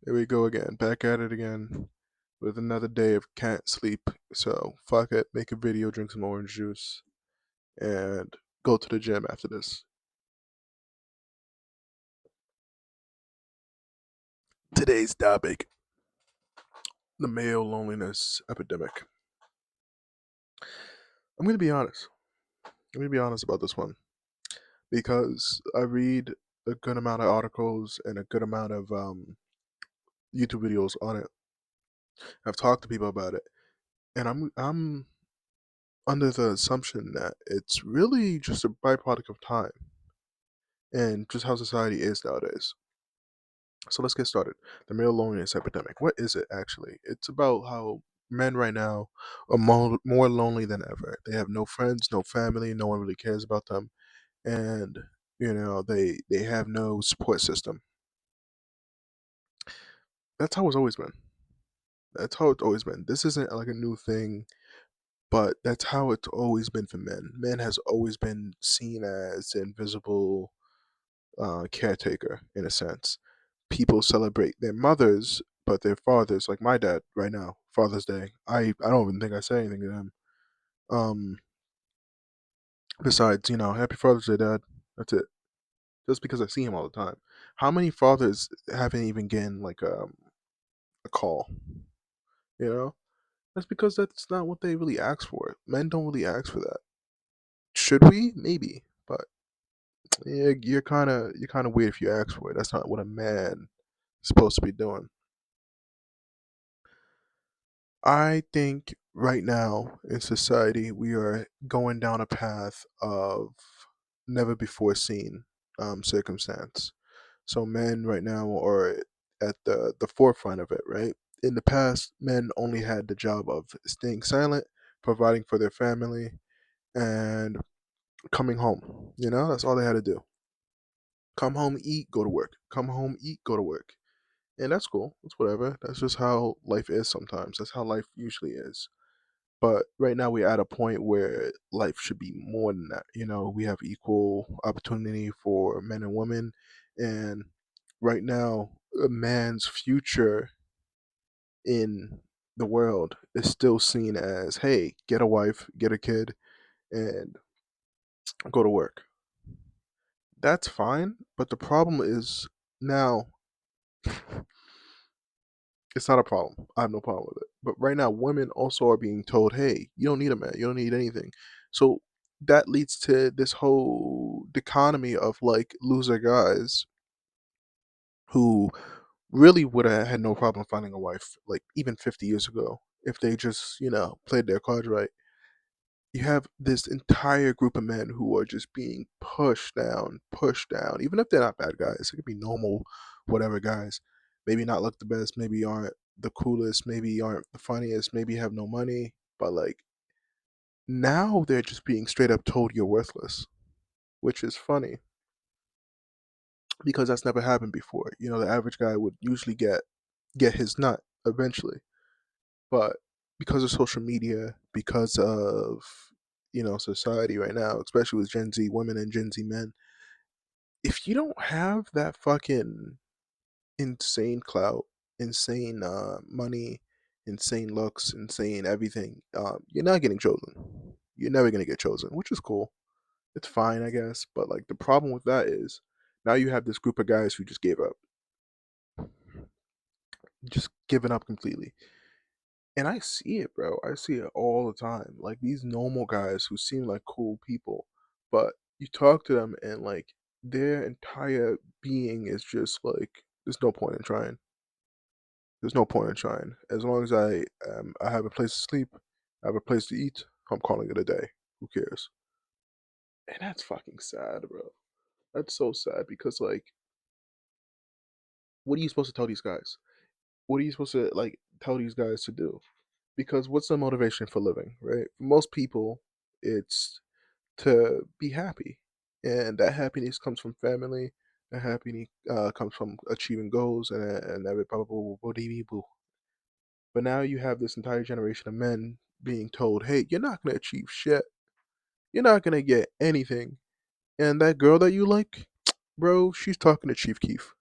Here we go again, back at it again with another day of can't sleep. So fuck it, make a video, drink some orange juice, and go to the gym after this. Today's topic: the male loneliness epidemic. I'm gonna be honest. I'm gonna be honest about this one because I read a good amount of articles and a good amount of YouTube videos on it. I've talked to people about it, and I'm under the assumption that it's really just a byproduct of time and just how society is nowadays. So let's get started. The male loneliness epidemic. What is it actually? It's about how men right now are more lonely than ever. They have no friends, no family, no one really cares about them, and they have no support system. That's how it's always been. That's how it's always been. This isn't like a new thing, but that's how it's always been for men. Men has always been seen as the invisible caretaker in a sense. People celebrate their mothers, but their fathers, like my dad right now, Father's Day. I don't even think I say anything to him. Um, Besides, Happy Father's Day, Dad. That's it. Just because I see him all the time. How many fathers haven't even gotten like a call? You know, that's because that's not what they really ask for. Men don't really ask for that. Should we? Maybe, but yeah, you're kind of weird if you ask for it. That's not what a man is supposed to be doing. I think right now in society we are going down a path of never before seen circumstance. So men right now are at the forefront of it, right? In the past, men only had the job of staying silent, providing for their family, and coming home. That's all they had to do. Come home, eat, go to work. Come home, eat, go to work. And that's cool. That's whatever. That's just how life is sometimes. That's how life usually is. But right now we're at a point where life should be more than that. We have equal opportunity for men and women, and right now a man's future in the world is still seen as, hey, get a wife, get a kid, and go to work. That's fine, but the problem is now it's not a problem. I have no problem with it. But right now, women also are being told, hey, you don't need a man. You don't need anything. So that leads to this whole dichotomy of like loser guys who really would have had no problem finding a wife, like even 50 years ago, if they just, played their cards right. You have this entire group of men who are just being pushed down, even if they're not bad guys. It could be normal, whatever guys. Maybe not look the best, maybe aren't the coolest, maybe aren't the funniest, maybe have no money, but like now they're just being straight up told you're worthless, which is funny because that's never happened before. The average guy would usually get his nut eventually, but because of social media, because of society right now, especially with Gen Z women and Gen Z men, if you don't have that fucking insane clout, insane money, insane looks, insane everything, you're not getting chosen. You're never gonna get chosen, which is cool. It's fine, I guess. But like the problem with that is now you have this group of guys who just gave up, just given up completely. And I see it, bro. I see it all the time. Like these normal guys who seem like cool people, but you talk to them and like their entire being is just like there's no point in trying. There's no point in trying. As long as I have a place to sleep, I have a place to eat, I'm calling it a day. Who cares? And that's fucking sad, bro. That's so sad because like what are you supposed to tell these guys? What are you supposed to like tell these guys to do? Because what's the motivation for living, right? For most people, it's to be happy, and that happiness comes from family. That happiness comes from achieving goals and every blah blah blah blah blah blah. But now you have this entire generation of men being told, "Hey, you're not gonna achieve shit. You're not gonna get anything." And that girl that you like, bro, she's talking to Chief Keef.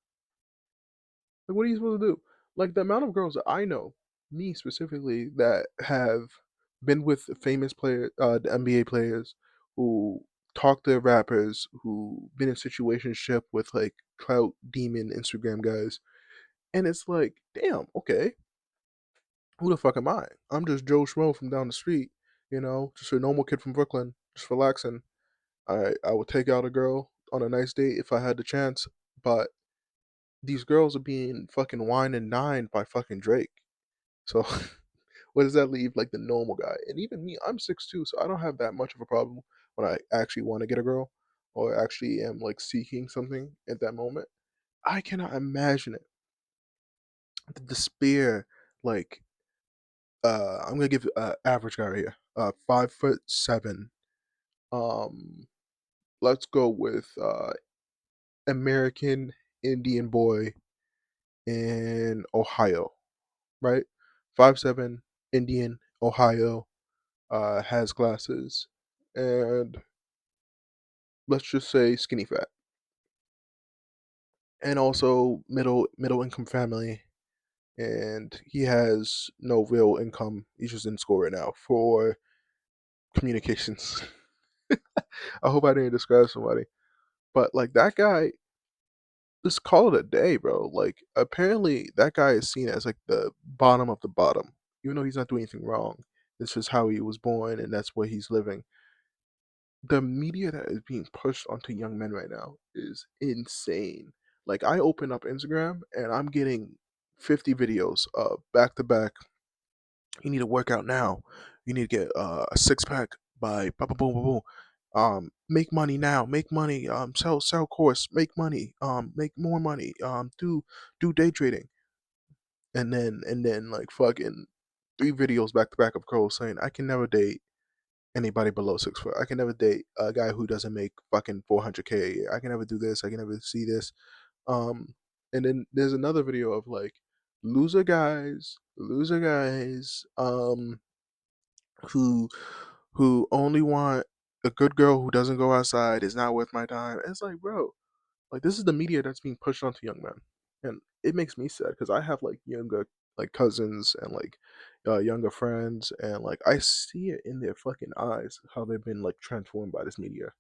Like, what are you supposed to do? Like the amount of girls that I know, me specifically, that have been with famous players, the NBA players, who talk to rappers, who been in situationship with like clout demon Instagram guys, and it's like, damn, okay, who the fuck am I? I'm just Joe Schmo from down the street, just a normal kid from Brooklyn, just relaxing. I would take out a girl on a nice date if I had the chance, but these girls are being fucking wine and dined by fucking Drake. So where does that leave like the normal guy? And even me, I'm 6'2", so I don't have that much of a problem when I actually want to get a girl or actually am like seeking something at that moment. I cannot imagine it. The despair, like I'm gonna give average guy right here. 5'7". Um let's go with American Indian boy in Ohio, right? 5'7", Indian, Ohio, has glasses, and let's just say skinny fat, and also middle income family, and he has no real income. He's just in school right now for communications. I hope I didn't describe somebody, but like that guy, just call it a day, bro. Like apparently that guy is seen as like the bottom of the bottom, even though he's not doing anything wrong. It's just how he was born, and that's where he's living. The media that is being pushed onto young men right now is insane. Like I open up Instagram and I'm getting 50 videos back to back. You need to work out now. You need to get a six pack by boom boom boom boom. Make money now. Make money. Sell course. Make money. Make more money. Do day trading. And then like fucking 3 videos back to back of girls saying I can never date anybody below 6 foot. I can never date a guy who doesn't make fucking 400K a year. I can never do this. I can never see this. Um, and then there's another video of like loser guys, who only want a good girl who doesn't go outside, is not worth my time. It's like, bro, like this is the media that's being pushed onto young men, and it makes me sad because I have like younger like cousins and like younger friends, and like I see it in their fucking eyes how they've been like transformed by this media.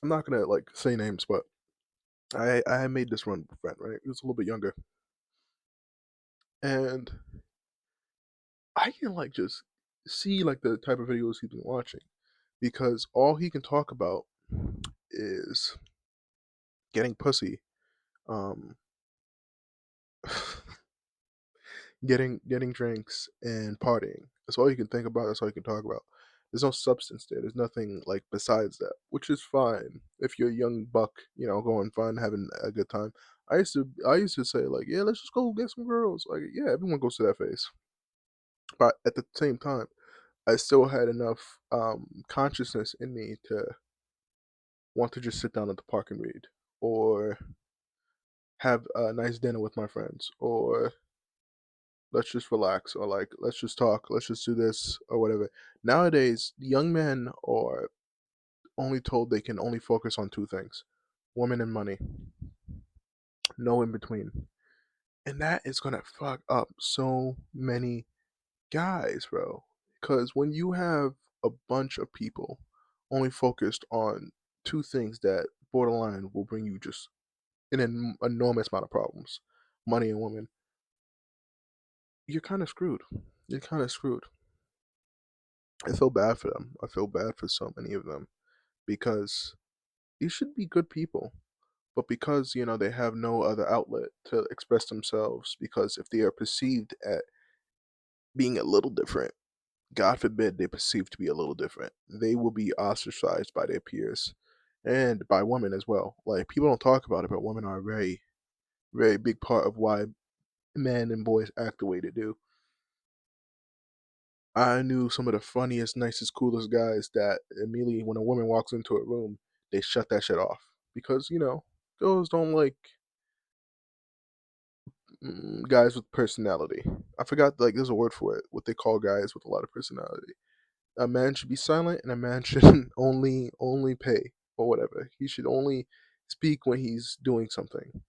I'm not gonna like say names, but I had made this run with a friend, right? He was a little bit younger, and I can like just see like the type of videos he's been watching because all he can talk about is getting pussy, um, getting drinks and partying. That's all you can think about. That's all you can talk about. There's no substance there. There's nothing like besides that, which is fine if you're a young buck, going fun, having a good time. I used to say like, yeah, let's just go get some girls. Like, yeah, everyone goes to that phase. But at the same time, I still had enough consciousness in me to want to just sit down at the park and read, or have a nice dinner with my friends, or let's just relax, or like let's just talk, let's just do this or whatever. Nowadays young men are only told they can only focus on two things: women and money, no in between. And that is gonna fuck up so many guys, bro, because when you have a bunch of people only focused on two things that borderline will bring you just an enormous amount of problems, money and women, you're kind of screwed. You're kind of screwed. I feel bad for them. I feel bad for so many of them because these should be good people. But because, they have no other outlet to express themselves, because if they are perceived at being a little different, God forbid they perceive to be a little different, they will be ostracized by their peers and by women as well. Like, people don't talk about it, but women are a very, very big part of why men and boys act the way they do. I knew some of the funniest, nicest, coolest guys that immediately when a woman walks into a room, they shut that shit off because girls don't like guys with personality. I forgot like there's a word for it. What they call guys with a lot of personality. A man should be silent, and a man should only pay or whatever. He should only speak when he's doing something.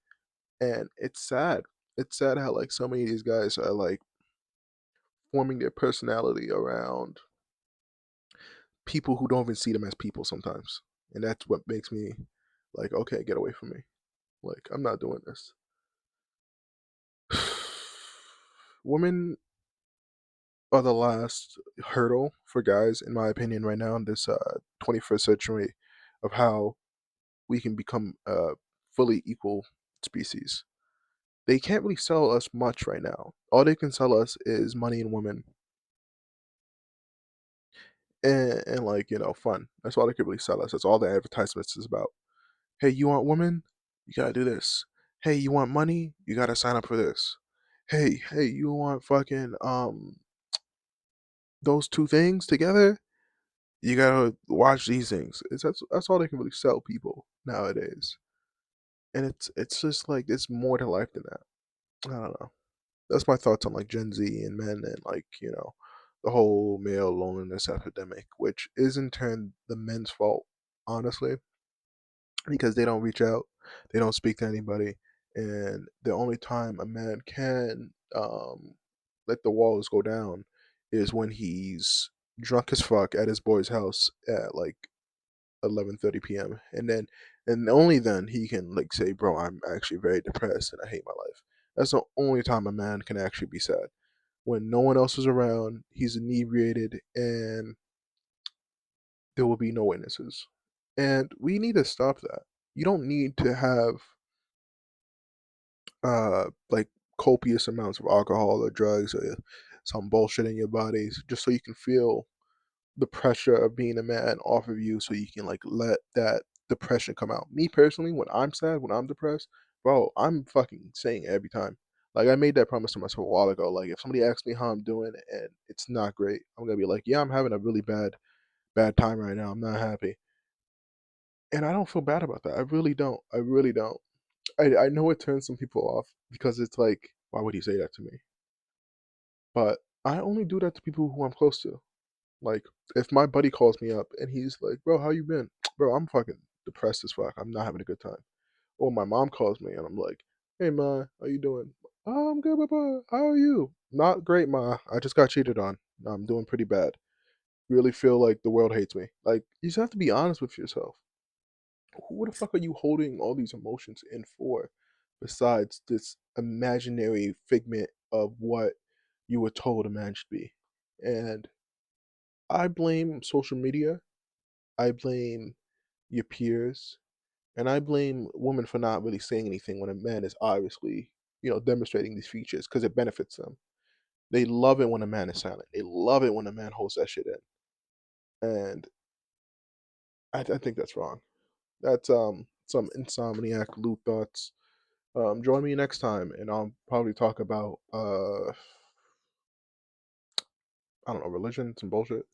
And it's sad. It's sad how like so many of these guys are like forming their personality around people who don't even see them as people sometimes. And that's what makes me like, okay, get away from me. Like, I'm not doing this. Women are the last hurdle for guys, in my opinion, right now in this 21st century of how we can become a fully equal species. They can't really sell us much right now. All they can sell us is money and women and like, fun. That's all they can really sell us. That's all the advertisements is about. Hey, you want women? You gotta do this. Hey, you want money? You gotta sign up for this. Hey, you want fucking those two things together? You gotta watch these things. That's all they can really sell people nowadays. And it's just like it's more to life than that. I don't know. That's my thoughts on like Gen Z and men and like, the whole male loneliness epidemic, which is in turn the men's fault, honestly, because they don't reach out, they don't speak to anybody, and the only time a man can let the walls go down is when he's drunk as fuck at his boy's house at like 11:30 p.m. And only then he can like say, "Bro, I'm actually very depressed and I hate my life." That's the only time a man can actually be sad. When no one else is around, he's inebriated, and there will be no witnesses. And we need to stop that. You don't need to have like copious amounts of alcohol or drugs or some bullshit in your bodies just so you can feel the pressure of being a man off of you so you can like let that depression come out. Me personally, when I'm sad, when I'm depressed, bro, I'm fucking saying it every time. Like I made that promise to myself a while ago. Like if somebody asks me how I'm doing and it's not great, I'm gonna be like, yeah, I'm having a really bad time right now. I'm not happy. And I don't feel bad about that. I really don't. I really don't. I know it turns some people off because it's like, why would he say that to me? But I only do that to people who I'm close to. Like, if my buddy calls me up and he's like, "Bro, how you been?" Bro, I'm fucking depressed as fuck. I'm not having a good time. Or my mom calls me and I'm like, "Hey, ma, how you doing?" "Oh, I'm good, papa. How are you?" "Not great, ma. I just got cheated on. I'm doing pretty bad. Really feel like the world hates me." Like, you just have to be honest with yourself. Who the fuck are you holding all these emotions in for besides this imaginary figment of what you were told a man should be? And I blame social media, I blame your peers, and I blame women for not really saying anything when a man is obviously, demonstrating these features because it benefits them. They love it when a man is silent. They love it when a man holds that shit in. And I think that's wrong. That's some insomniac loot thoughts. Join me next time, and I'll probably talk about I don't know, religion, some bullshit.